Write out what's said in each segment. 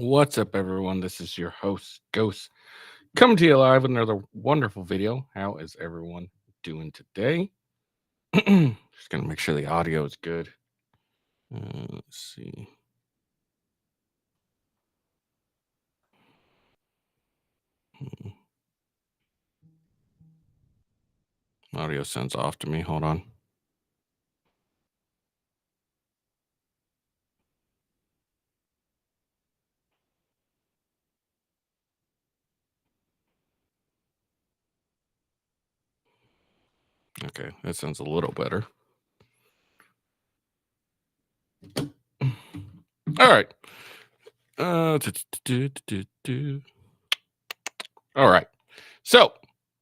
What's up, everyone? This is your host, Ghost, coming to you live with another wonderful video. How is everyone doing today? Just gonna make sure the audio is good. Let's see. Audio sounds off to me. Hold on. Okay, that sounds a little better. All right. All right. So,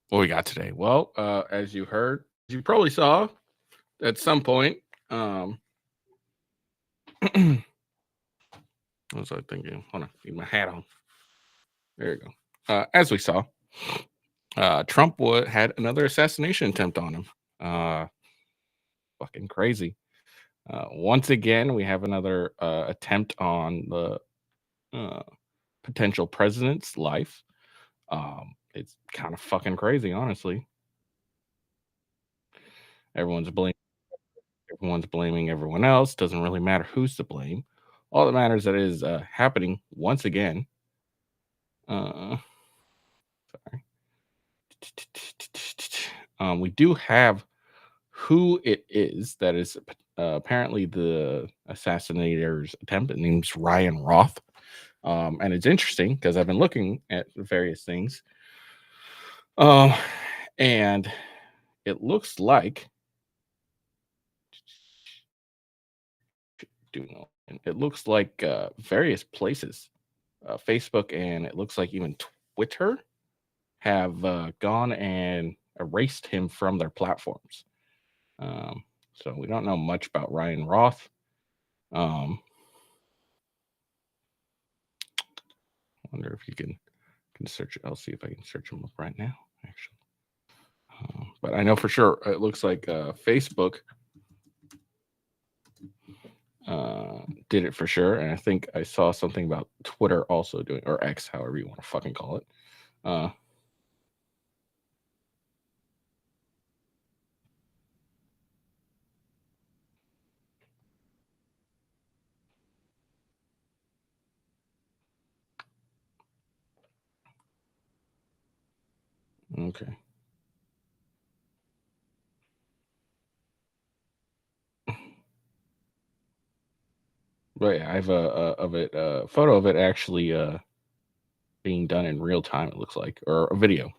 what we got today? Well, as you heard, you probably saw at some point. What was I thinking? Hold on, need my hat on. There you go. As we saw, Trump had another assassination attempt on him. Fucking crazy. Once again, we have another attempt on the potential president's life. It's kind of fucking crazy, honestly. Everyone's blaming. Everyone's blaming everyone else. Doesn't really matter who's to blame. All that matters that it is happening once again. Sorry. We do have who it is that is apparently the assassinator's attempt. It name's Ryan Roth. And it's interesting because I've been looking at various things. And it looks like various places, Facebook, and it looks like even Twitter have gone and erased him from their platforms. So we don't know much about Ryan Roth. I wonder if you can search it. I'll see if I can search him up right now, actually. But I know for sure it looks like Facebook did it for sure. And I think I saw something about Twitter also doing, or X, however you want to fucking call it. Okay. But yeah, I have a photo of it actually being done in real time. It looks like, or a video,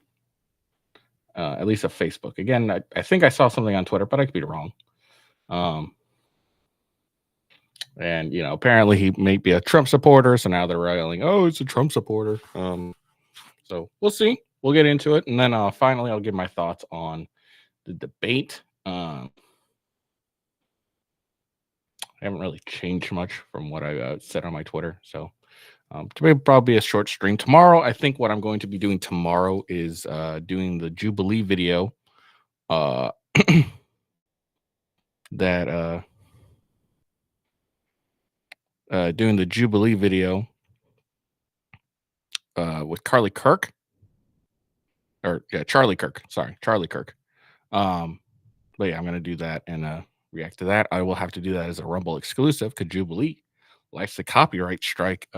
at least of Facebook. Again, I think I saw something on Twitter, but I could be wrong. And apparently he may be a Trump supporter, so now they're railing, "Oh, it's a Trump supporter." So we'll see. We'll get into it, and then finally I'll give my thoughts on the debate. I haven't really changed much from what I said on my Twitter, so today probably a short stream. Tomorrow, I think what I'm going to be doing tomorrow is doing the Jubilee video. That doing the Jubilee video with Charlie Kirk. Charlie Kirk. Sorry, Charlie Kirk. But yeah, I'm gonna do that and react to that. I will have to do that as a Rumble exclusive because Jubilee likes to copyright strike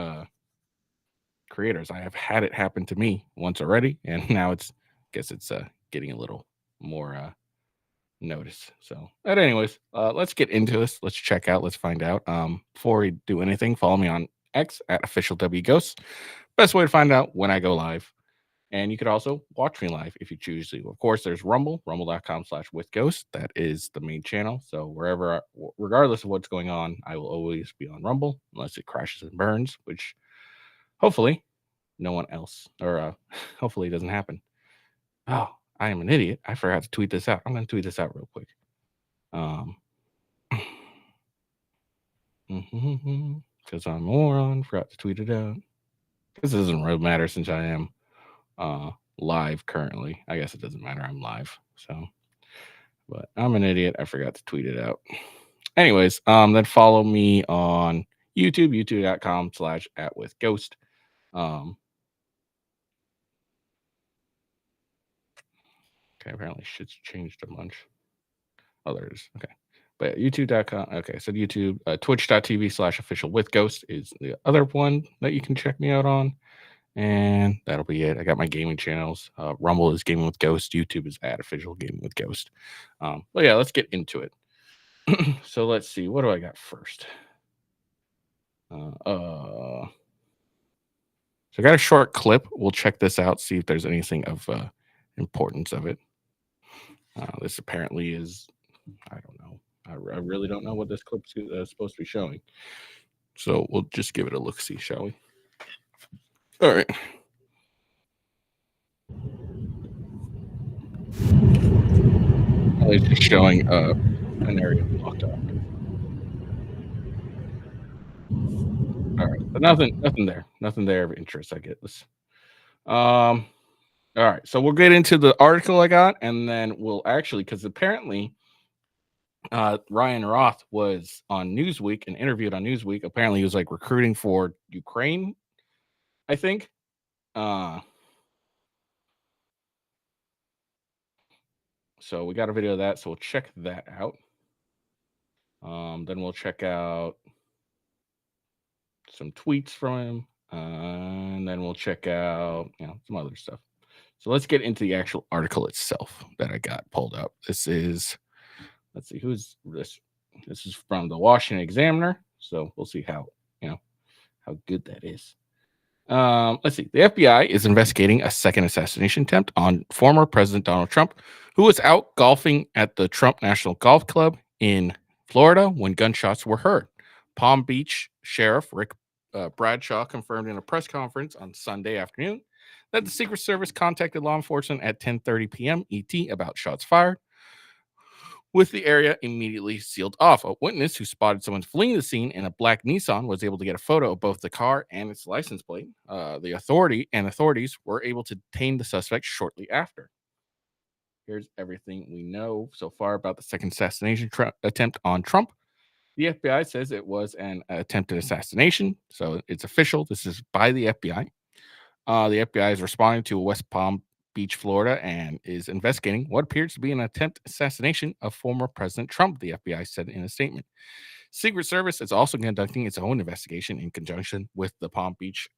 creators. I have had it happen to me once already, and now it's getting a little more notice. So, but anyways, let's get into this. Let's check out. Let's find out. Before we do anything, follow me on X at officialwghost. Best way to find out when I go live. And you could also watch me live if you choose to. Of course, there's Rumble, rumble.com/withghost. That is the main channel. So regardless of what's going on, I will always be on Rumble unless it crashes and burns, which hopefully no one else, or hopefully it doesn't happen. Oh, I am an idiot. I forgot to tweet this out. I'm going to tweet this out real quick. Because I'm a moron, forgot to tweet it out. Because it doesn't really matter since I am live currently. I guess it doesn't matter. I'm live. So, but I'm an idiot. I forgot to tweet it out. Anyways, then follow me on YouTube, youtube.com/@withghost. Okay, apparently shit's changed a bunch. Oh, there it is. Okay. But youtube.com. Okay, so YouTube, twitch.tv/official with ghost is the other one that you can check me out on. And that'll be it. I got my gaming channels. Rumble is Gaming with Ghost. YouTube is @official Gaming with Ghost. But yeah, let's get into it. So let's see. What do I got first? So I got a short clip. We'll check this out, see if there's anything of importance of it. This apparently is, I don't know. I really don't know what this clip's supposed to be showing. So we'll just give it a look see, shall we? All right. It's just showing an area blocked off. All right, but nothing there. Nothing there of interest, I guess. All right, so we'll get into the article I got, and then we'll actually, because apparently Ryan Roth was on Newsweek and interviewed on Newsweek. Apparently, he was like recruiting for Ukraine, I think. So we got a video of that, so we'll check that out. Then we'll check out some tweets from him, and then we'll check out some other stuff. So let's get into the actual article itself that I got pulled up. This is, let's see, who's this? This is from the Washington Examiner. So we'll see how how good that is. Let's see. The FBI is investigating a second assassination attempt on former President Donald Trump, who was out golfing at the Trump National Golf Club in Florida when gunshots were heard. Palm Beach Sheriff Rick Bradshaw confirmed in a press conference on Sunday afternoon that the Secret Service contacted law enforcement at 10:30 p.m. ET about shots fired, with the area immediately sealed off. A witness who spotted someone fleeing the scene in a black Nissan was able to get a photo of both the car and its license plate. The authorities were able to detain the suspect shortly after. Here's everything we know so far about the second assassination attempt on Trump. The FBI says it was an attempted assassination, so it's official. This is by the FBI. The FBI is responding to West Palm Beach, Florida, and is investigating what appears to be an attempt assassination of former President Trump, the FBI said in a statement. Secret Service is also conducting its own investigation in conjunction with the Palm Beach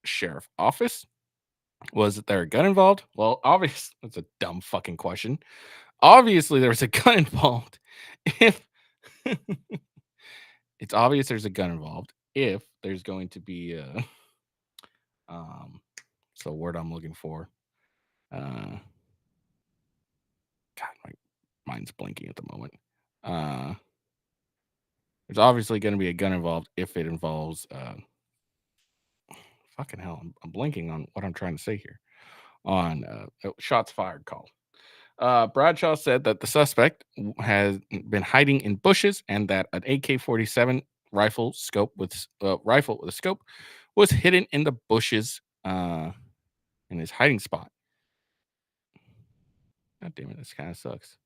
Sheriff Office. Was there a gun involved? Well, obviously, that's a dumb fucking question. Obviously, there was a gun involved. If it's obvious there's a gun involved, if there's going to be so word I'm looking for. God, my mind's blinking at the moment. There's obviously going to be a gun involved if it involves. Fucking hell, I'm blinking on what I'm trying to say here. On shots fired call. Bradshaw said that the suspect has been hiding in bushes and that an AK-47 rifle with a scope was hidden in the bushes in his hiding spot. God damn it, this kind of sucks.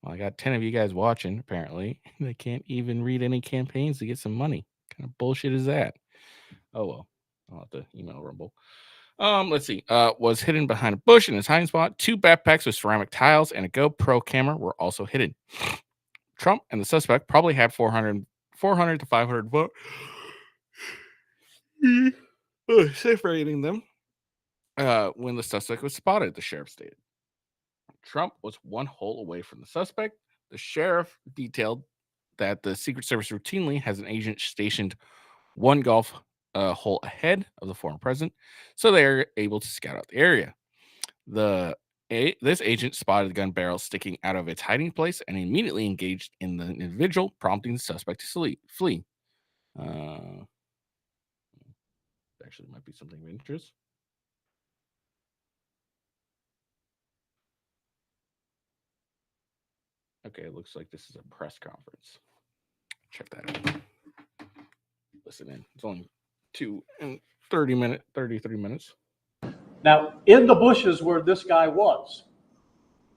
Well, I got 10 of you guys watching, apparently. They can't even read any campaigns to get some money. What kind of bullshit is that? Oh, well. I'll have to email Rumble. Let's see. Was hidden behind a bush in his hiding spot. 2 backpacks with ceramic tiles and a GoPro camera were also hidden. Trump and the suspect probably had 400 to 500 votes. Separating them when the suspect was spotted, the sheriff stated. Trump was one hole away from the suspect. The sheriff detailed that the Secret Service routinely has an agent stationed one golf hole ahead of the former president, so they are able to scout out the area. This agent spotted the gun barrel sticking out of its hiding place and immediately engaged in the individual, prompting the suspect to flee. Actually, might be something of interest. Okay, it looks like this is a press conference. Check that out. Listen in. It's only 33 minutes. Now, in the bushes where this guy was,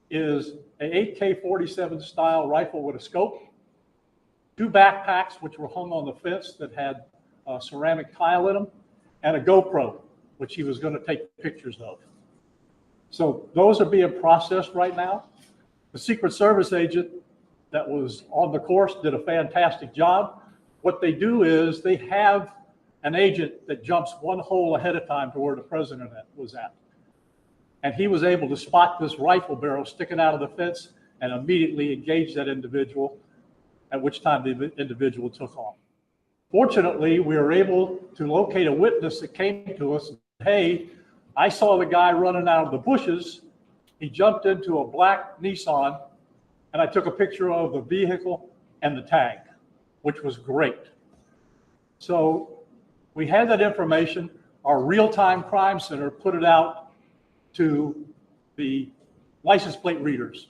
is an AK-47 style rifle with a scope, 2 backpacks which were hung on the fence that had ceramic tile in them, and a GoPro, which he was going to take pictures of. So those are being processed right now. The Secret Service agent that was on the course did a fantastic job. What they do is they have an agent that jumps one hole ahead of time to where the president was at. And he was able to spot this rifle barrel sticking out of the fence and immediately engage that individual, at which time the individual took off. Fortunately, we were able to locate a witness that came to us and said, hey, I saw the guy running out of the bushes. He jumped into a black Nissan, and I took a picture of the vehicle and the tag, which was great. So we had that information. Our real-time crime center put it out to the license plate readers.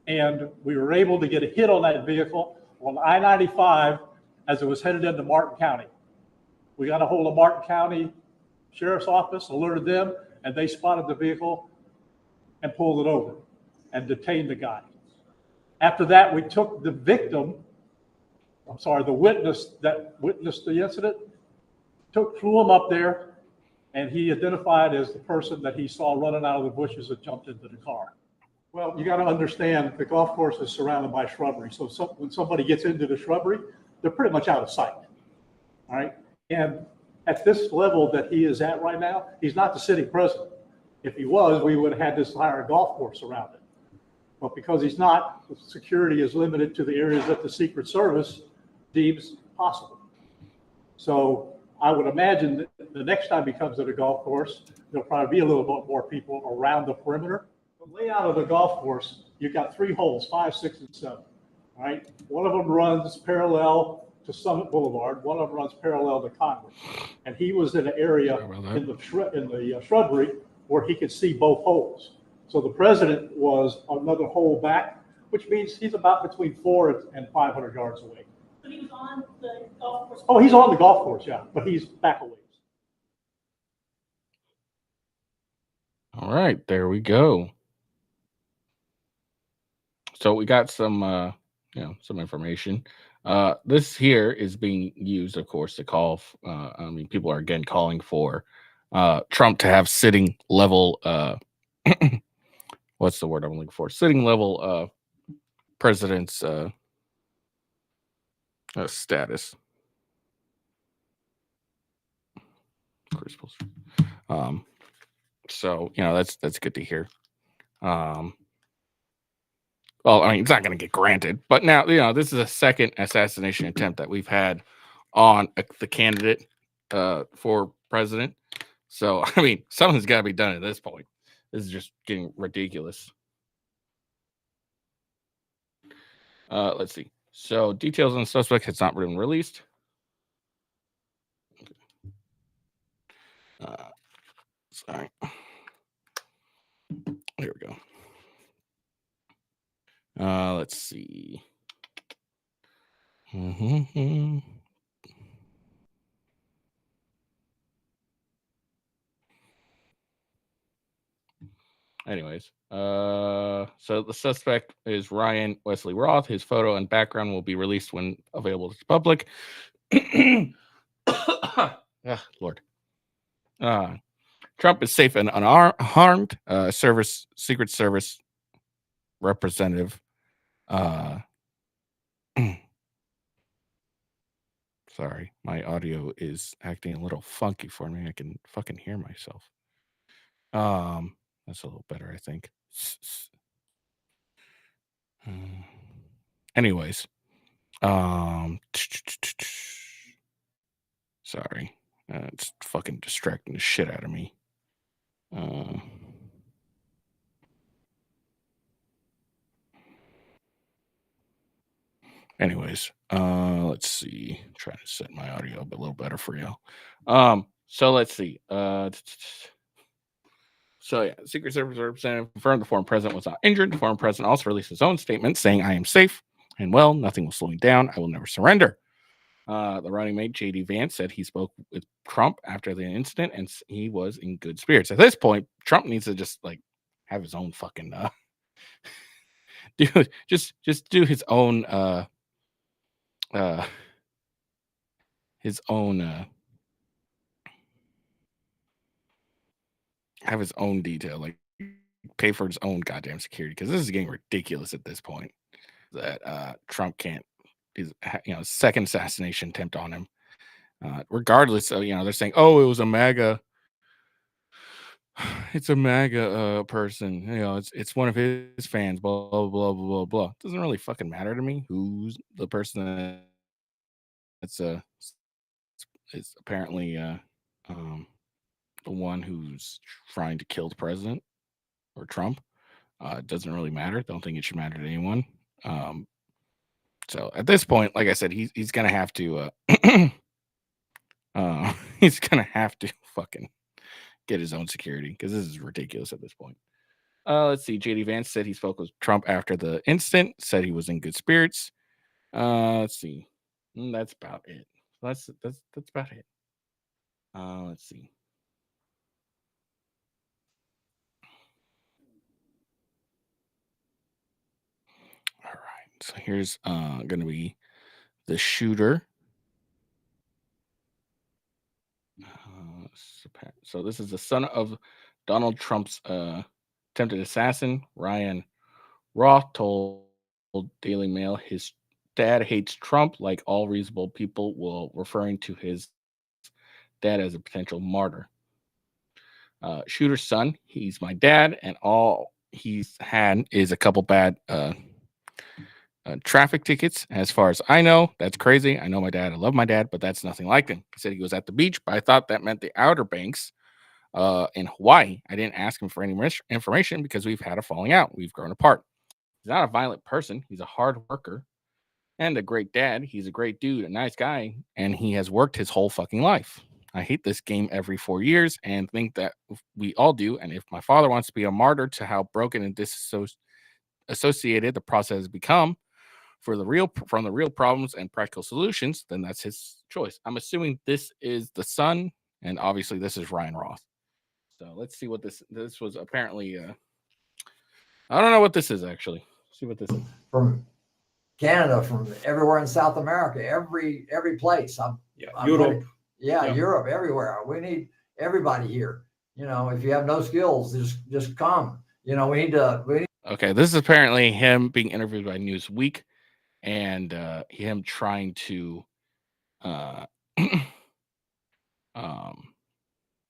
And we were able to get a hit on that vehicle on I-95 as it was headed into Martin County. We got a hold of Martin County Sheriff's Office, alerted them, and they spotted the vehicle and pulled it over and detained the guy. After that, we took the the witness that witnessed the incident, flew him up there, and he identified as the person that he saw running out of the bushes and jumped into the car. Well, you got to understand the golf course is surrounded by shrubbery. So when somebody gets into the shrubbery, they're pretty much out of sight. All right. And at this level that he is at right now, he's not the sitting president. If he was, we would have had this entire golf course around it. But because he's not, the security is limited to the areas that the Secret Service deems possible. So I would imagine that the next time he comes to the golf course, there'll probably be a little bit more people around the perimeter. The layout of the golf course, you've got 3 holes, 5, 6, and 7. All right. One of them runs parallel to Summit Boulevard. One of them runs parallel to Congress. And he was in an area in the shrubbery where he could see both holes. So the president was another hole back, which means he's about between 400 and 500 yards away. But he was on the golf course. Oh, he's on the golf course, yeah, but he's back a ways. All right, there we go. So we got some, some information. This here is being used, of course, to call. People are again calling for Trump to have sitting level. What's the word I'm looking for? Sitting level president's status. So that's good to hear. Well, I mean, it's not going to get granted, but now, this is a second assassination attempt that we've had on the candidate for president. So, I mean, something's got to be done at this point. This is just getting ridiculous. Let's see. So, details on the suspect has not been released. Sorry. There we go. Let's see. Anyways, so the suspect is Ryan Wesley Roth. His photo and background will be released when available to the public. Lord. Trump is safe and unharmed. Secret Service representative. Sorry, my audio is acting a little funky for me. I can fucking hear myself. That's a little better, I think. Anyways, sorry, it's fucking distracting the shit out of me. Anyways, let's see. Trying to set my audio up a little better for you. So let's see. Secret Service representative confirmed the former president was not injured. The former president also released his own statement saying, "I am safe and well. Nothing will slow me down. I will never surrender." The running mate, J.D. Vance, said he spoke with Trump after the incident and he was in good spirits. At this point, Trump needs to just have his own fucking do his own his own have his own detail, like pay for his own goddamn security, because this is getting ridiculous at this point. That Trump can't is second assassination attempt on him. Regardless of they're saying, oh, it was a MAGA. It's a MAGA person. It's one of his fans. Blah blah blah blah blah blah. Doesn't really fucking matter to me who's the person that's is apparently the one who's trying to kill the president or Trump. It doesn't really matter. Don't think it should matter to anyone. So at this point, like I said, he's gonna have to he's gonna have to fucking get his own security, because this is ridiculous at this point. Let's see. JD Vance said he spoke with Trump after the incident, said he was in good spirits. Let's see. That's about it. That's about it. Let's see. All right. So here's gonna be the shooter. So this is the son of Donald Trump's attempted assassin. Ryan Roth told Daily Mail his dad hates Trump like all reasonable people, while referring to his dad as a potential martyr. Shooter's son, he's my dad, and all he's had is a couple bad traffic tickets. As far as I know, that's crazy. I know my dad. I love my dad, but that's nothing like him. He said he was at the beach, but I thought that meant the Outer Banks in Hawaii. I didn't ask him for any information because we've had a falling out. We've grown apart. He's not a violent person. He's a hard worker and a great dad. He's a great dude, a nice guy, and he has worked his whole fucking life. I hate this game every 4 years and think that we all do. And if my father wants to be a martyr to how broken and disassociated the process has become from the real problems and practical solutions, then that's his choice. I'm assuming this is the son, and obviously this is Ryan Roth. So let's see what this was apparently. I don't know what this is actually. Let's see what this is. From Canada, from everywhere in South America, every place. I'm Europe. Europe, everywhere. We need everybody here. If you have no skills, just come. We need. Okay, this is apparently him being interviewed by Newsweek, and him trying to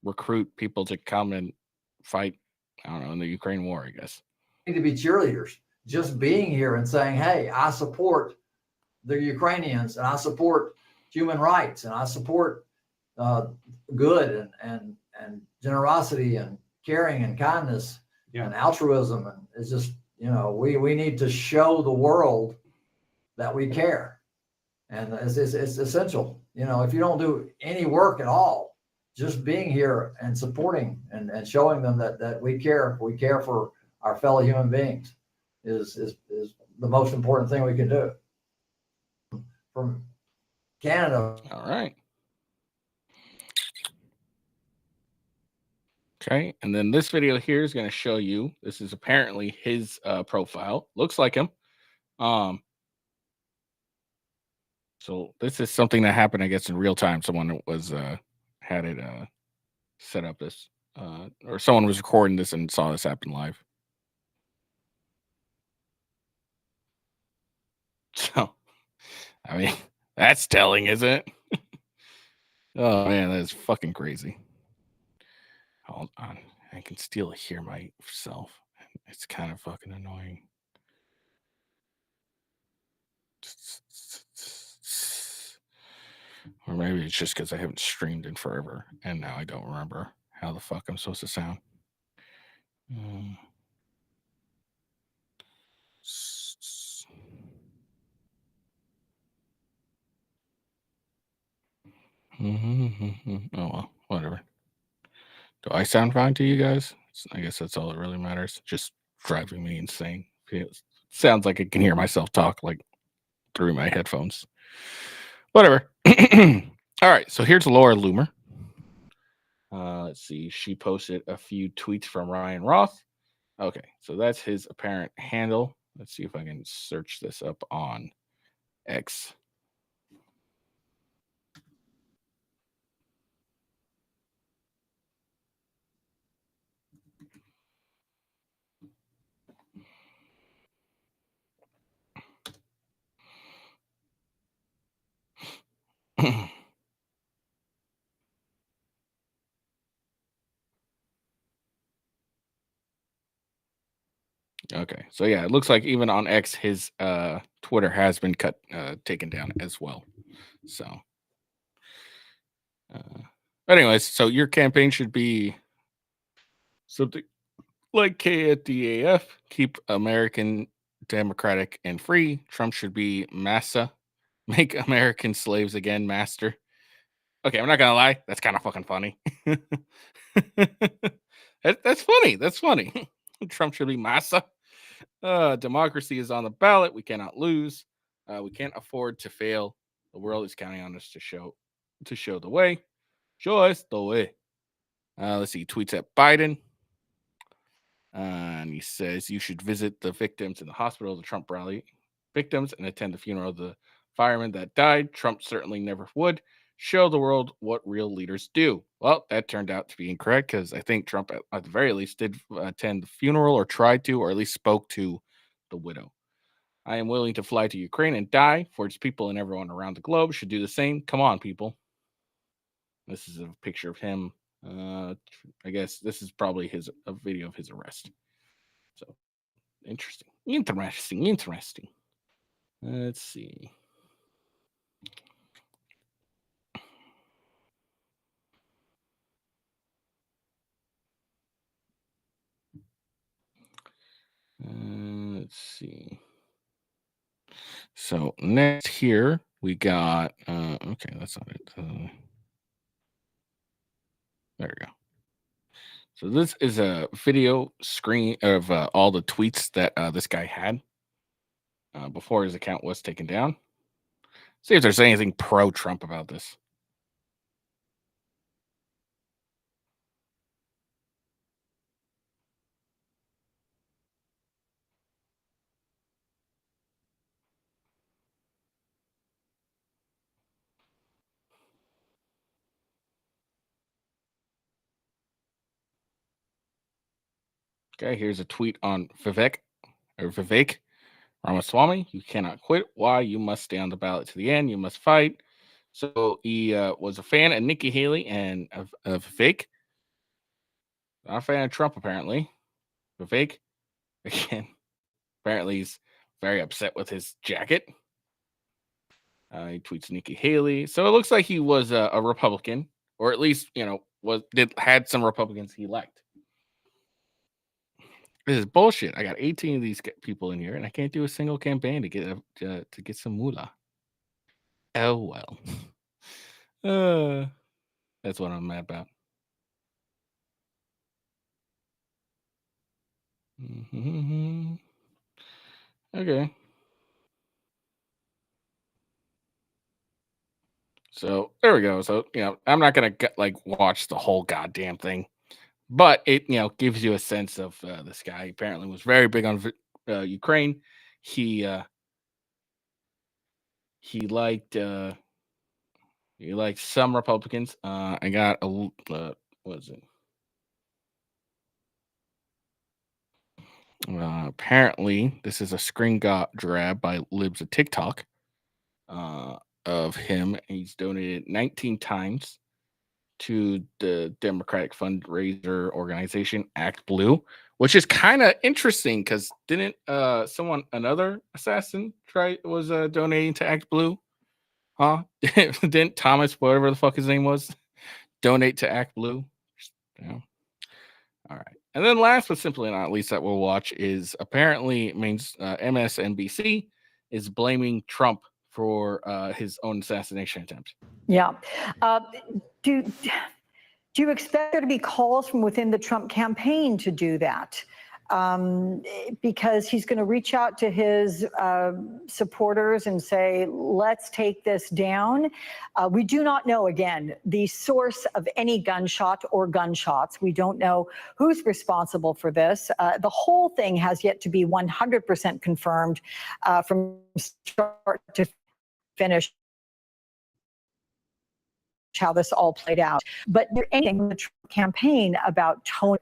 recruit people to come and fight. I don't know, in the Ukraine war, I guess. Need to be cheerleaders. Just being here and saying, "Hey, I support the Ukrainians, and I support human rights, and I support good and generosity and caring and kindness and altruism." And it's just we need to show the world that we care, and it's essential. If you don't do any work at all, just being here and supporting and showing them that we care for our fellow human beings is the most important thing we can do. From Canada. All right. Okay, and then this video here is going to show you. This is apparently his profile. Looks like him. So this is something that happened, I guess, in real time. Someone was had it set up this, or someone was recording this and saw this happen live. So, I mean, that's telling, isn't it? Oh man, that is fucking crazy. Hold on, I can still hear myself. It's kind of fucking annoying. Or maybe it's just because I haven't streamed in forever, and now I don't remember how the fuck I'm supposed to sound. Oh well, whatever. Do I sound fine to you guys? I guess that's all that really matters. Just driving me insane. Sounds like I can hear myself talk like through my headphones. Whatever. All right, so here's Laura Loomer. Let's see. She posted a few tweets from Ryan Roth. Okay, so that's his apparent handle. Let's see if I can search this up on X. Okay. So yeah, it looks like even on X, his Twitter has been taken down as well. So, anyways, so your campaign should be something like K at DAF, keep American democratic and free. Trump should be massa, make American slaves again, master. Okay, I'm not gonna lie, that's kind of fucking funny. That's funny. That's funny. Trump should be massa. Democracy is on the ballot. We cannot lose. We can't afford to fail. The world is counting on us to show the way. Show us the way. Let's see. Tweets at Biden. And he says you should visit the victims in the hospital of the Trump rally victims and attend the funeral of the firemen that died. Trump certainly never would. Show the world what real leaders do. Well, that turned out to be incorrect because I think Trump, at the very least, did attend the funeral or tried to, or at least spoke to the widow. I am willing to fly to Ukraine and die for its people, and everyone around the globe should do the same. Come on, people. This is a picture of him. I guess this is probably a video of his arrest. So interesting. Let's see. Let's see. So next here we got. Okay, that's not it. There we go. So this is a video screen of all the tweets that this guy had before his account was taken down. See if there's anything pro-Trump about this. Okay, here's a tweet on Vivek Ramaswamy. You cannot quit. Why? You must stay on the ballot to the end. You must fight. So he was a fan of Nikki Haley and of Vivek. Not a fan of Trump, apparently. Vivek, again, apparently he's very upset with his jacket. He tweets Nikki Haley. So it looks like he was a Republican, or at least, had some Republicans he liked. This is bullshit. I got 18 of these people in here, and I can't do a single campaign to get some moolah. Oh well. That's what I'm mad about. Okay. So there we go. So I'm not gonna watch the whole goddamn thing, but it gives you a sense of this guy. Apparently, was very big on Ukraine. He liked some Republicans. I got a what is it? Apparently, this is a screen grab by Libs of TikTok of him. He's donated 19 times to the Democratic fundraiser organization Act Blue, which is kind of interesting because didn't another assassin was donating to Act Blue? Huh? Didn't Thomas, whatever the fuck his name was, donate to Act Blue? Yeah. All right. And then last but simply not least that we'll watch is apparently means MSNBC is blaming Trump for his own assassination attempt. Yeah. Do you expect there to be calls from within the Trump campaign to do that? Because he's going to reach out to his supporters and say, let's take this down. We do not know, again, the source of any gunshot or gunshots. We don't know who's responsible for this. The whole thing has yet to be 100% confirmed from start to finish how this all played out. But there ain't anything in the Trump campaign about tone.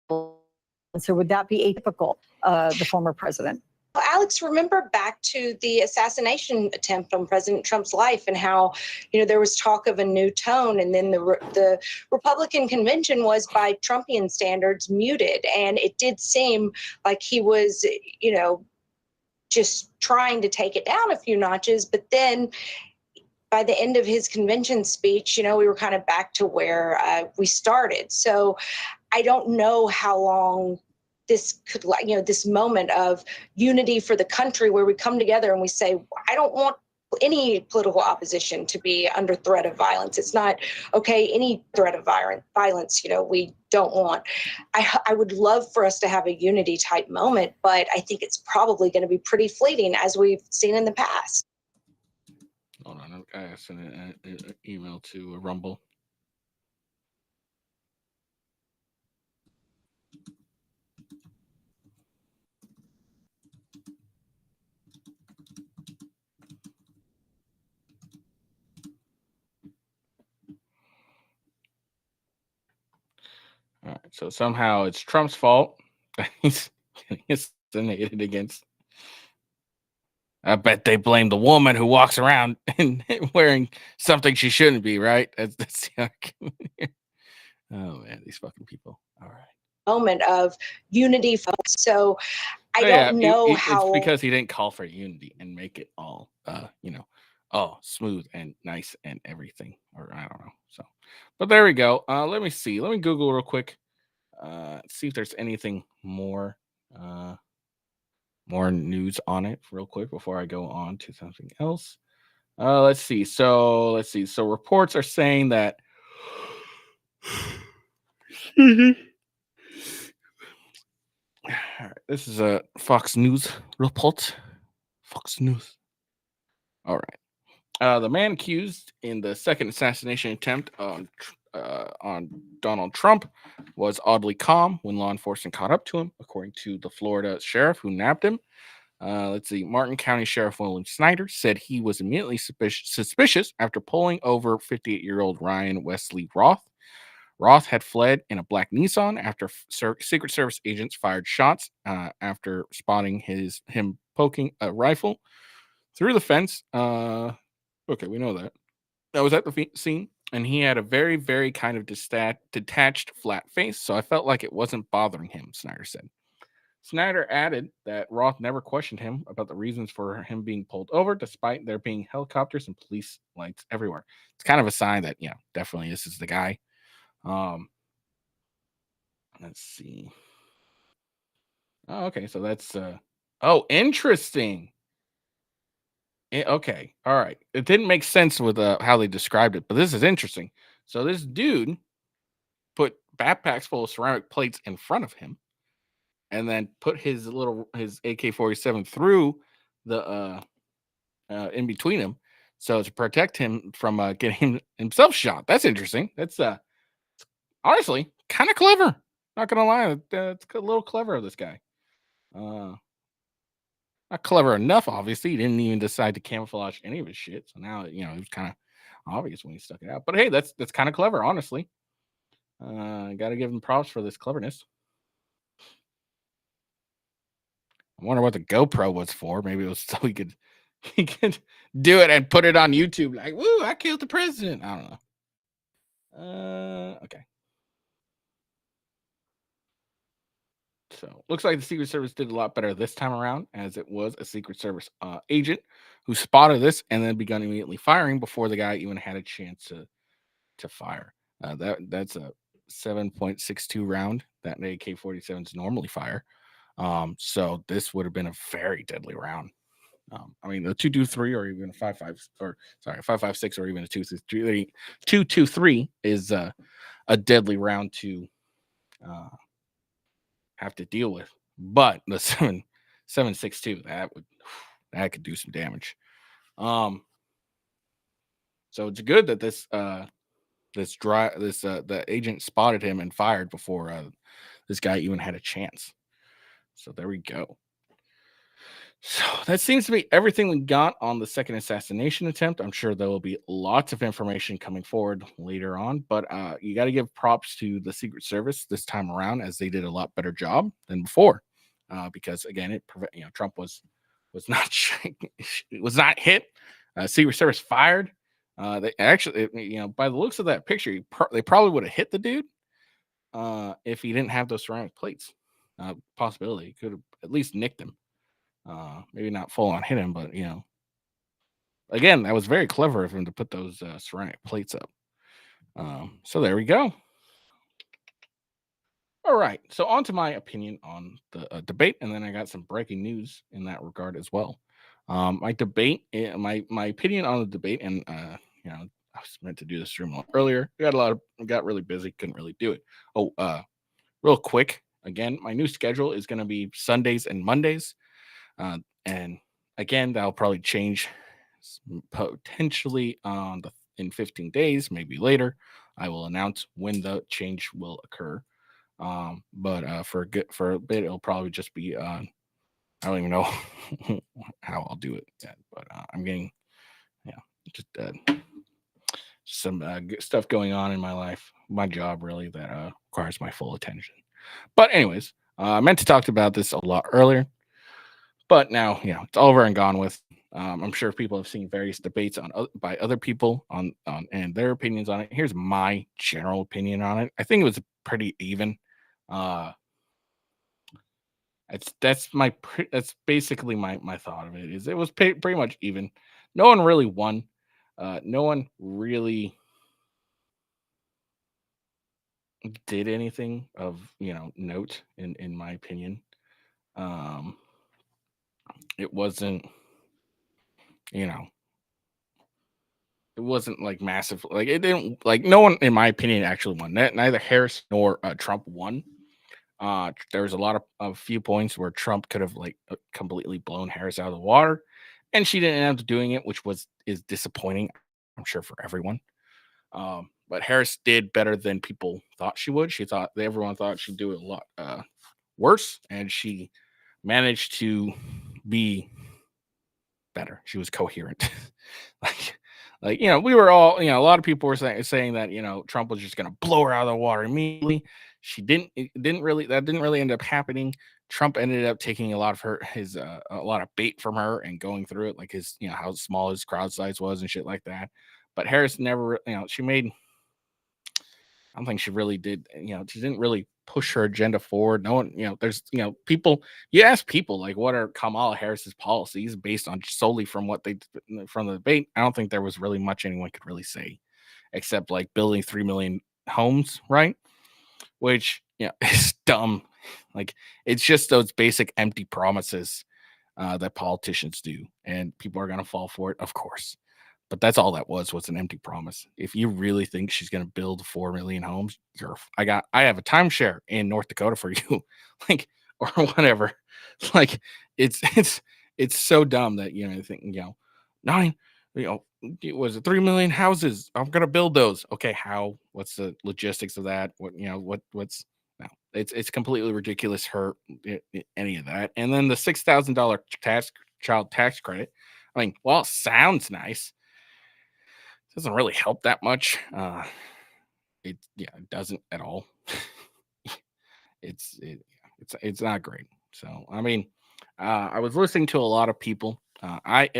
So would that be atypical, the former president? Alex, remember back to the assassination attempt on President Trump's life and how, there was talk of a new tone, and then the Republican convention was, by Trumpian standards, muted, and it did seem like he was, just trying to take it down a few notches, but then by the end of his convention speech, we were kind of back to where we started. So I don't know how long this could, this moment of unity for the country where we come together and we say, I don't want any political opposition to be under threat of violence. It's not okay. Any threat of violence, we don't want. I would love for us to have a unity type moment, but I think it's probably going to be pretty fleeting, as we've seen in the past. Hold on, I sent an email to Rumble. All right, so somehow it's Trump's fault that he's assassinated against. I bet they blame the woman who walks around and wearing something she shouldn't be, right? That's the argument here. Oh man, these fucking people. All right. Moment of unity. So I don't know how. It's because he didn't call for unity and make it all, smooth and nice and everything, or I don't know. So, but there we go. Let me see. Let me Google real quick. See if there's anything more news on it real quick before I go on to something else. Let's see. So reports are saying that all right, this is a Fox News report. Fox News. All right. The man accused in the second assassination attempt on Donald Trump was oddly calm when law enforcement caught up to him, according to the Florida sheriff who nabbed him. Let's see. Martin County Sheriff William Snyder said he was immediately suspicious after pulling over 58-year-old Ryan Wesley Roth. Roth had fled in a black Nissan after Secret Service agents fired shots after spotting him poking a rifle through the fence. Okay, we know that. I was at the scene, and he had a very, very kind of detached, flat face, so I felt like it wasn't bothering him, Snyder said. Snyder added that Roth never questioned him about the reasons for him being pulled over, despite there being helicopters and police lights everywhere. It's kind of a sign that, definitely this is the guy. Let's see. Oh, okay, so that's interesting. Okay, all right. It didn't make sense with how they described it, but this is interesting. So this dude put backpacks full of ceramic plates in front of him, and then put his AK-47 through the in between him, so to protect him from getting himself shot. That's interesting. That's honestly kind of clever. Not gonna lie, it's a little clever of this guy. Not clever enough, obviously. He didn't even decide to camouflage any of his shit. So now, it was kind of obvious when he stuck it out. But hey, that's kind of clever, honestly. Got to give him props for this cleverness. I wonder what the GoPro was for. Maybe it was so he could do it and put it on YouTube. Like, woo, I killed the president. I don't know. Okay. So looks like the Secret Service did a lot better this time around, as it was a Secret Service agent who spotted this and then began immediately firing before the guy even had a chance to fire. That's a 7.62 round that an AK-47s normally fire. So this would have been a very deadly round. I mean, the 223 or even a 5.56 or even a 223 is a deadly round to have to deal with. But the 7.62 that could do some damage. So it's good that the agent spotted him and fired before this guy even had a chance. So there we go. So that seems to be everything we got on the second assassination attempt. I'm sure there will be lots of information coming forward later on, but you got to give props to the Secret Service this time around, as they did a lot better job than before. because again, Trump was not was not hit. Secret Service fired. They actually, by the looks of that picture, they probably would have hit the dude if he didn't have those ceramic plates. Possibility could have at least nicked him. Maybe not full on hit him, but again, that was very clever of him to put those ceramic plates up. So there we go. All right. So on to my opinion on the debate, and then I got some breaking news in that regard as well. My opinion on the debate, and I was meant to do this stream earlier. Got really busy, couldn't really do it. Oh, real quick, again, my new schedule is going to be Sundays and Mondays, and again, that'll probably change potentially in 15 days, maybe later. I will announce when the change will occur. But for a bit, it'll probably just be I don't even know how I'll do it yet, but I'm getting just some good stuff going on in my life, my job really that requires my full attention. But anyways, I meant to talk about this a lot earlier, but now it's over and gone with. I'm sure people have seen various debates by other people on and their opinions on it. Here's my general opinion on it. I think it was pretty even. That's basically my thought of it. Is it was pretty much even. No one really won. No one really did anything of note in my opinion. It wasn't it wasn't like massive. Like it didn't like no one in my opinion actually won. Neither Harris nor Trump won. There was a few points where Trump could have completely blown Harris out of the water, and she didn't end up doing it, which is disappointing, I'm sure, for everyone. But Harris did better than people thought she would. Everyone thought she'd do it a lot worse, and she managed to be better. She was coherent. We were all, a lot of people were saying that, Trump was just going to blow her out of the water immediately. That didn't really end up happening. Trump ended up taking a lot of bait from her and going through it, like his, how small his crowd size was and shit like that. But Harris never, I don't think she really did. She didn't really push her agenda forward. No one, there's, people. You ask people like, what are Kamala Harris's policies based on solely from from the debate? I don't think there was really much anyone could really say, except like building 3 million homes, right? Which is dumb. Like it's just those basic empty promises that politicians do, and people are gonna fall for it, of course. But that's all that was an empty promise. If you really think she's going to build 4 million homes, I have a timeshare in North Dakota for you, or whatever. Like it's so dumb that you think nine, it was 3 million houses. I'm going to build those. Okay, how? What's the logistics of that? What's no? It's completely ridiculous. Any of that, and then the $6,000 child tax credit. I mean, well, it sounds nice. Doesn't really help that much. It doesn't at all. It's not great. So I mean, I was listening to a lot of people. I've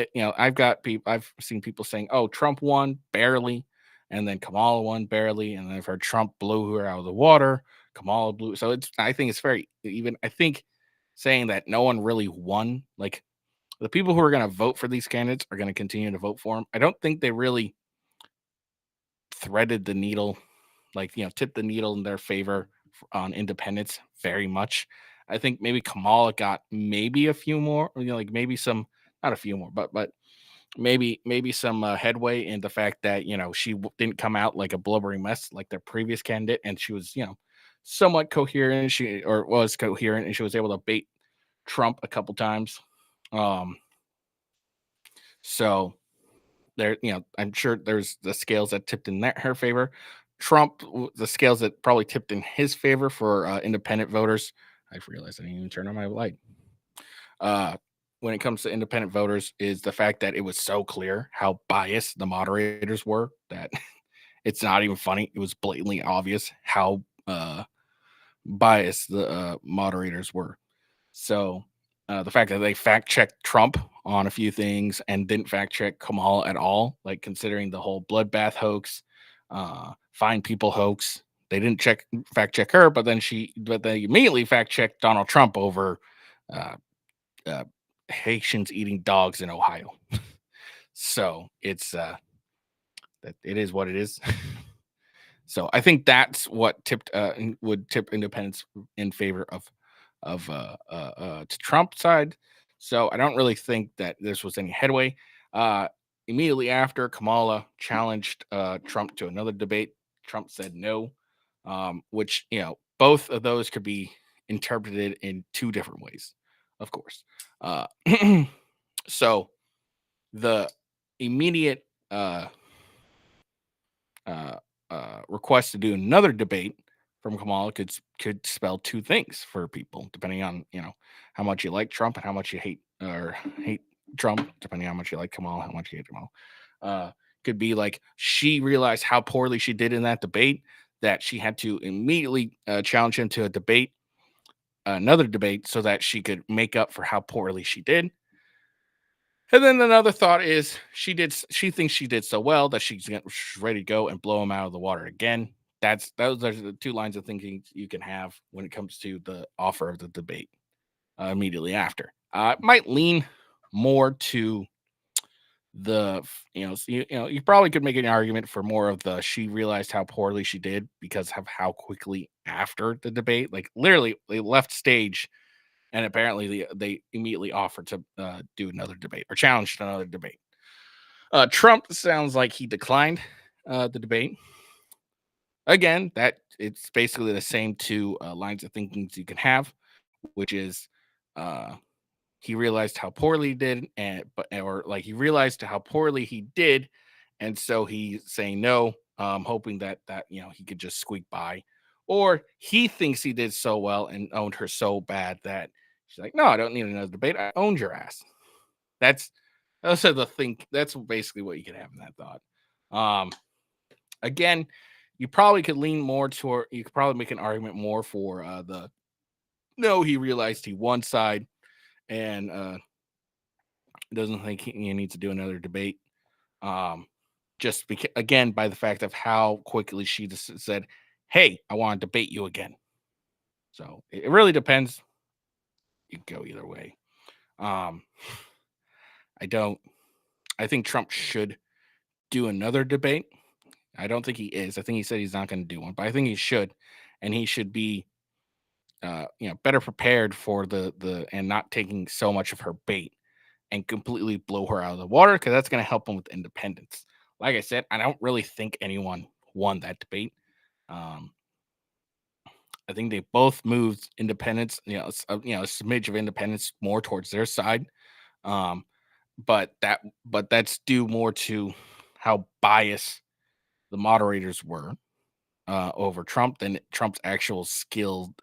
seen people saying, "Oh, Trump won barely," and then Kamala won barely, and then I've heard Trump blew her out of the water. Kamala blew. So I think it's very even. I think saying that no one really won, like the people who are going to vote for these candidates are going to continue to vote for them. I don't think they really threaded the needle, tipped the needle in their favor on independence very much. I think maybe Kamala got maybe a few more, maybe some, not a few more, but maybe some headway in the fact that she didn't come out like a blubbering mess like their previous candidate, and she was somewhat coherent. She was coherent, and she was able to bait Trump a couple times. So there, I'm sure there's the scales that tipped in her favor. Trump, the scales that probably tipped in his favor for independent voters. I realized I didn't even turn on my light. When it comes to independent voters, is the fact that it was so clear how biased the moderators were that it's not even funny. It was blatantly obvious how biased the moderators were. So the fact that they fact checked Trump on a few things and didn't fact check Kamala at all, like considering the whole bloodbath hoax, fine people hoax, they didn't fact check her, but they immediately fact checked Donald Trump over uh, uh, Haitians eating dogs in Ohio. So it's that it is what it is. So I think that's what would tip independence in favor of to Trump's side. So I don't really think that this was any headway. Uh, Immediately after, Kamala challenged Trump to another debate. Trump said no, which both of those could be interpreted in two different ways, of course. Uh, so the immediate uh, request to do another debate from Kamala could spell two things for people, depending on how much you like Trump and how much you hate Trump, depending on how much you like Kamala, how much you hate Kamala. Could be like she realized how poorly she did in that debate that she had to immediately challenge him to another debate, so that she could make up for how poorly she did. And then another thought is she thinks she did so well that she's ready to go and blow him out of the water again. Those are the two lines of thinking you can have when it comes to the offer of the debate immediately after. It might lean more to you probably could make an argument for more of the she realized how poorly she did because of how quickly after the debate, like literally they left stage and apparently they immediately offered to do another debate or challenged another debate. Trump sounds like he declined the debate. Again, that it's basically the same two lines of thinking you can have, which is uh, he realized how poorly he did, he realized how poorly he did, and so he's saying no, hoping that he could just squeak by, or he thinks he did so well and owned her so bad that she's like, no, I don't need another debate. I owned your ass. That's also the thing. That's basically what you could have in that thought. Again, you probably could lean more toward. You could probably make an argument more for the no. He realized he won side and doesn't think he needs to do another debate. Just because, again, by the fact of how quickly she just said, "Hey, I want to debate you again." So it really depends. You can go either way. Um, I think Trump should do another debate. I don't think he is. I think he said he's not going to do one, but I think he should, and he should be, better prepared for and not taking so much of her bait and completely blow her out of the water, because that's going to help him with independence. Like I said, I don't really think anyone won that debate. I think they both moved independence, a smidge of independence more towards their side. Um, but that's due more to how biased the moderators were over Trump than Trump's actual skilled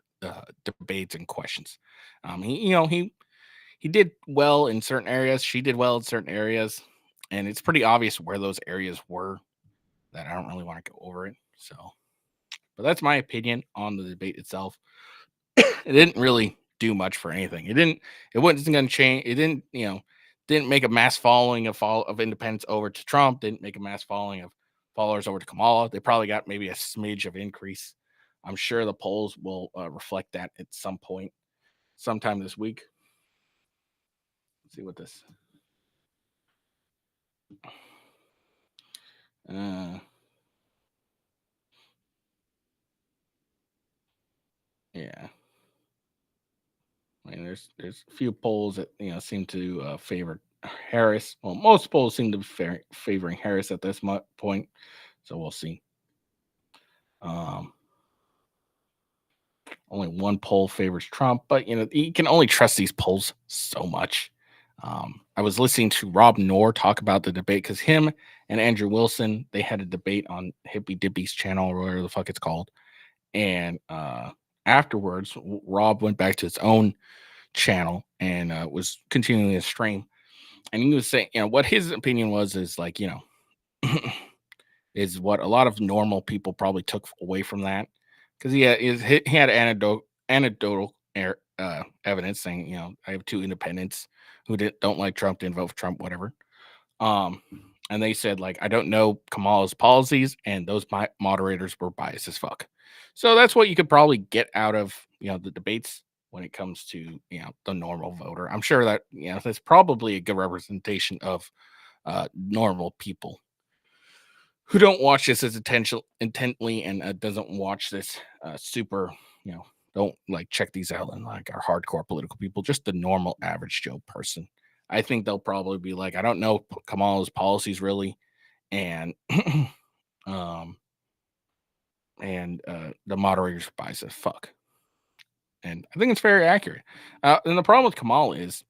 debates and questions. He did well in certain areas. She did well in certain areas, and it's pretty obvious where those areas were. That I don't really want to go over it. So, but that's my opinion on the debate itself. It didn't really do much for anything. It wasn't going to change. It didn't make a mass following of independents over to Trump. Didn't make a mass following of followers over to Kamala. They probably got maybe a smidge of increase. I'm sure the polls will reflect that at some point, sometime this week. Let's see what this. Yeah. I mean, there's a few polls that seem to favor Harris. Well, most polls seem to be favoring Harris at this point, so we'll see. Only one poll favors Trump, but you can only trust these polls so much. I was listening to Rob Noor talk about the debate because him and Andrew Wilson, they had a debate on Hippy Dippy's channel or whatever the fuck it's called, and afterwards, Rob went back to his own channel and was continuing his stream, and he was saying, what his opinion is like, is what a lot of normal people probably took away from that, because he had anecdotal evidence saying, I have 2 independents who don't like Trump, didn't vote for Trump, whatever. And they said, like, I don't know Kamala's policies, and those moderators were biased as fuck. So that's what you could probably get out of, the debates when it comes to, the normal voter. I'm sure that, that's probably a good representation of normal people who don't watch this as intently and doesn't watch this super, don't like check these out and like our hardcore political people, just the normal average Joe person. I think they'll probably be like, I don't know Kamala's policies really, and um the moderators bias as fuck. And I think it's very accurate. And the problem with Kamala is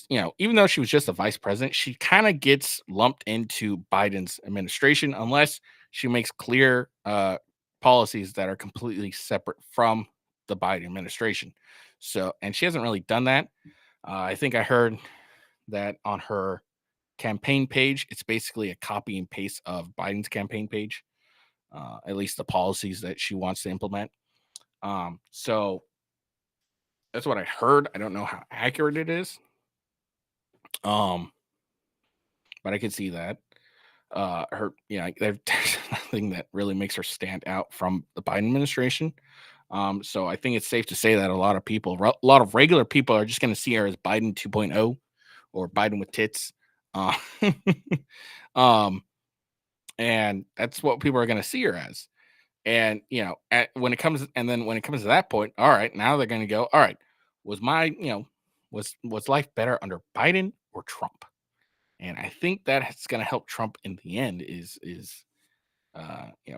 even though she was just a vice president, she kind of gets lumped into Biden's administration unless she makes clear policies that are completely separate from the Biden administration. So, and she hasn't really done that. I think I heard that on her campaign page, it's basically a copy and paste of Biden's campaign page, at least the policies that she wants to implement. So that's what I heard. I don't know how accurate it is. But I can see that. There's nothing that really makes her stand out from the Biden administration. So I think it's safe to say that a lot of regular people are just going to see her as Biden 2.0 or Biden with tits. Uh, and that's what people are going to see her as. And when it comes to that point, all right, now they're going to go, all right, was life better under Biden or Trump? And I think that's going to help Trump in the end.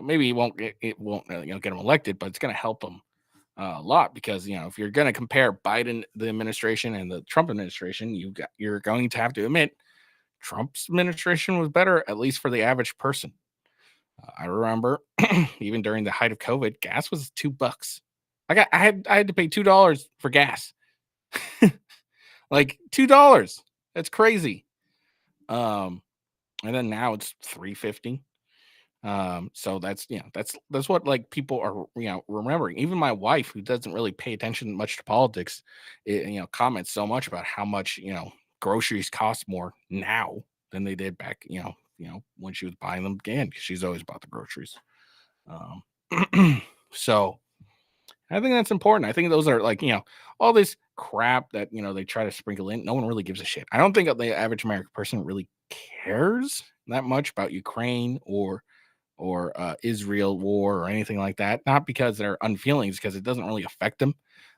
Maybe it won't get him elected, but it's going to help him a lot because if you're going to compare Biden the administration and the Trump administration, you're going to have to admit Trump's administration was better, at least for the average person. I remember even during the height of COVID, gas was $2. I had to pay $2 for gas. Like $2. That's crazy. And then now it's $3.50. So that's what like people are remembering. Even my wife, who doesn't really pay attention much to politics, comments so much about how much groceries cost more now than they did back when she was buying them again, because she's always bought the groceries. So I think that's important. I think those are like, all this crap that, they try to sprinkle in. No one really gives a shit. I don't think the average American person really cares that much about Ukraine or Israel war or anything like that. Not because they're unfeelings, because it doesn't really affect them.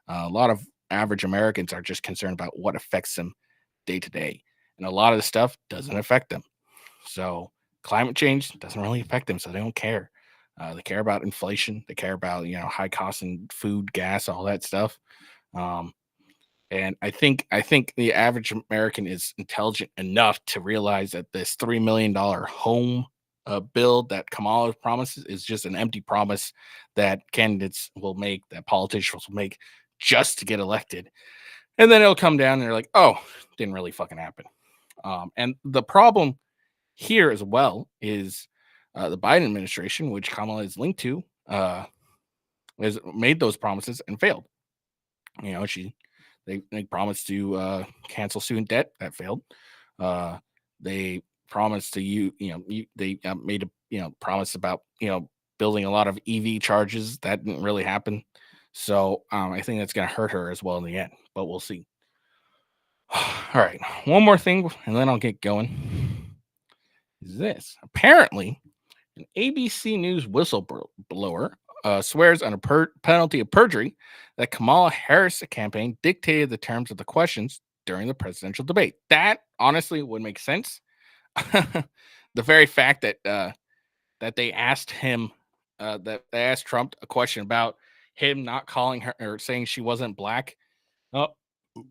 A lot of average Americans are just concerned about what affects them day to day. And a lot of the stuff doesn't affect them. So climate change doesn't really affect them. So they don't care. They care about inflation. They care about, high costs in food, gas, all that stuff. And I think the average American is intelligent enough to realize that this $3 million home bill that Kamala promises is just an empty promise that candidates will make, that politicians will make just to get elected. And then it'll come down and they're like, oh, didn't really fucking happen. And the problem here as well is the Biden administration, which Kamala is linked to, has made those promises and failed. They promised to cancel student debt, that failed. They promised to they made a promise about building a lot of EV charges, that didn't really happen. So I think that's going to hurt her as well in the end, but we'll see. All right, one more thing, and then I'll get going. Is this apparently an ABC News whistleblower swears on a penalty of perjury that Kamala Harris' campaign dictated the terms of the questions during the presidential debate. That honestly would make sense. The very fact that they asked him, that they asked Trump a question about him not calling her or saying she wasn't black,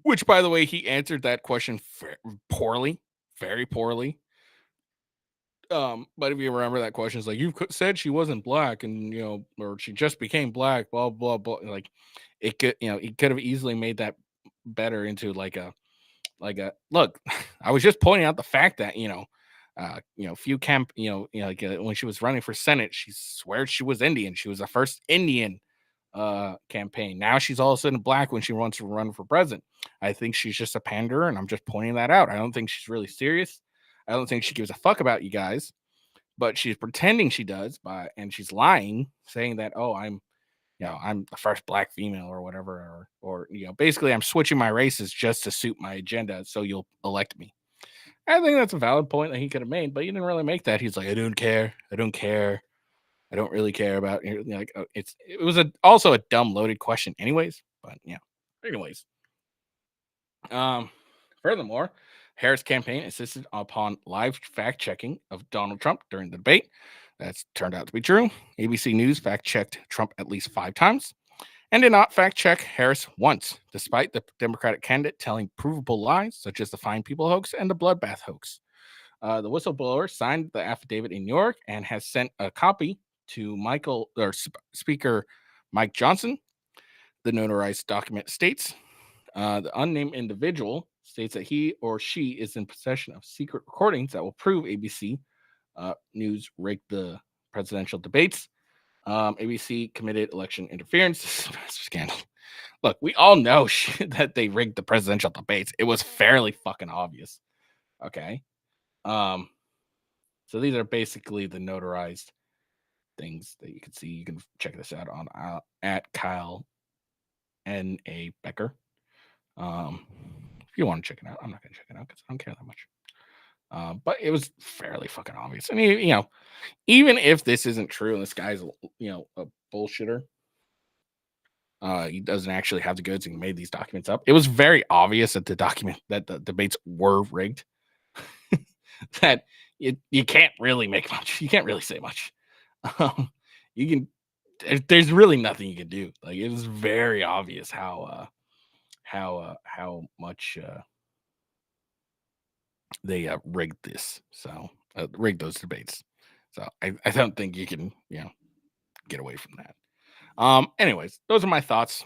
which, by the way, he answered that question poorly, very poorly. But if you remember that question, it's like, you said she wasn't black, and or she just became black, blah blah blah. Like, it could, he could have easily made that better into like a look. I was just pointing out the fact that when she was running for Senate, she swears she was Indian. She was the first Indian campaign. Now she's all of a sudden black when she wants to run for president. I think she's just a panderer, and I'm just pointing that out. I don't think she's really serious. I don't think she gives a fuck about you guys, but she's pretending she does and she's lying, saying that, oh, I'm the first black female or whatever, or basically I'm switching my races just to suit my agenda, so you'll elect me. I think that's a valid point that he could have made, but he didn't really make that. He's like, I don't care. I don't really care about like it was also a dumb loaded question anyways, but yeah. Anyways. Furthermore, Harris' campaign insisted upon live fact checking of Donald Trump during the debate. That's turned out to be true. ABC News fact checked Trump at least 5 times and did not fact check Harris once, despite the Democratic candidate telling provable lies, such as the Fine People hoax and the bloodbath hoax. The whistleblower signed the affidavit in New York and has sent a copy to Speaker Mike Johnson. The notarized document states the unnamed individual states that he or she is in possession of secret recordings that will prove ABC News rigged the presidential debates. ABC committed election interference. This is a massive scandal. Look, we all know that they rigged the presidential debates. It was fairly fucking obvious. Okay. So these are basically the notarized things that you can see. You can check this out on at Kyle N.A. Becker. If you want to check it out, I'm not going to check it out because I don't care that much. But it was fairly fucking obvious. I mean, even if this isn't true and this guy's, a bullshitter, he doesn't actually have the goods and he made these documents up. It was very obvious that the debates were rigged. That you can't really make much. You can't really say much. There's really nothing you can do. Like, it was very obvious how much they rigged this. So rigged those debates. So I don't think you can get away from that. Anyways, those are my thoughts.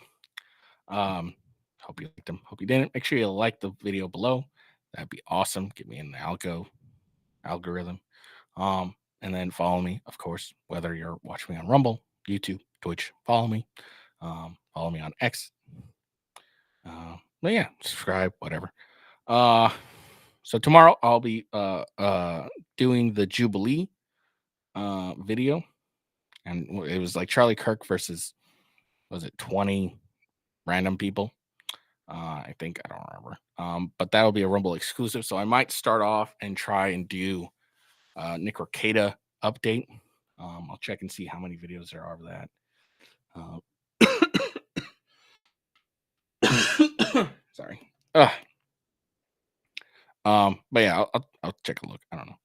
Hope you liked them. Hope you didn't. Make sure you like the video below. That'd be awesome. Get me in the algorithm. And then follow me, of course, whether you're watching me on Rumble, YouTube, Twitch. Follow me. Follow me on X. But yeah, subscribe, whatever. So tomorrow I'll be doing the Jubilee video, and it was like Charlie Kirk versus, was it 20 random people? I think, I don't remember. But that'll be a Rumble exclusive. So I might start off and try and do Nick Rekieta update. I'll check and see how many videos there are of that. Sorry. But yeah, I'll take a look. I don't know,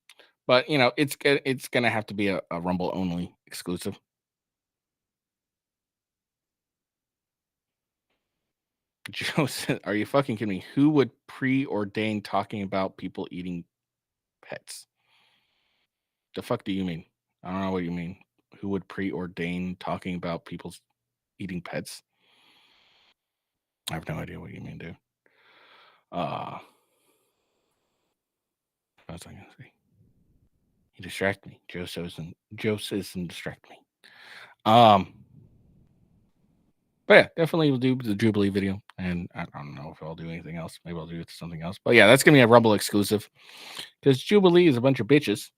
but it's gonna have to be a Rumble only exclusive. Joe said, "Are you fucking kidding me? Who would preordain talking about people eating pets? The fuck do you mean? I don't know what you mean. Who would preordain talking about people eating pets? I have no idea what you mean, dude. What was I gonna say? You distract me. Joe says and distract me. But yeah, definitely will do the Jubilee video, and I don't know if I'll do anything else. Maybe I'll do something else. But yeah, that's gonna be a Rumble exclusive because Jubilee is a bunch of bitches,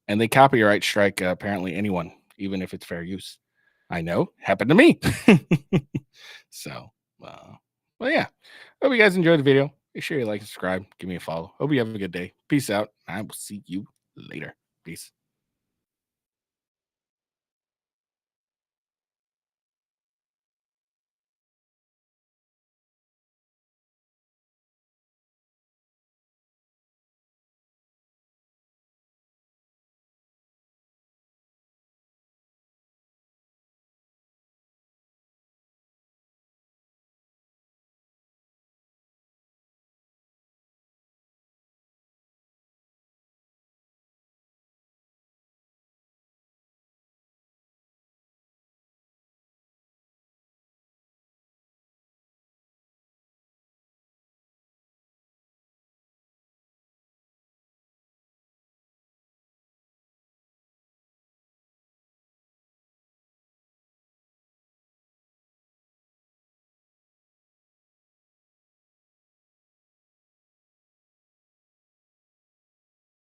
and they copyright strike apparently anyone, even if it's fair use. I know, happened to me. So, well, yeah. Hope you guys enjoyed the video. Make sure you like, subscribe, give me a follow. Hope you have a good day. Peace out. I will see you later. Peace.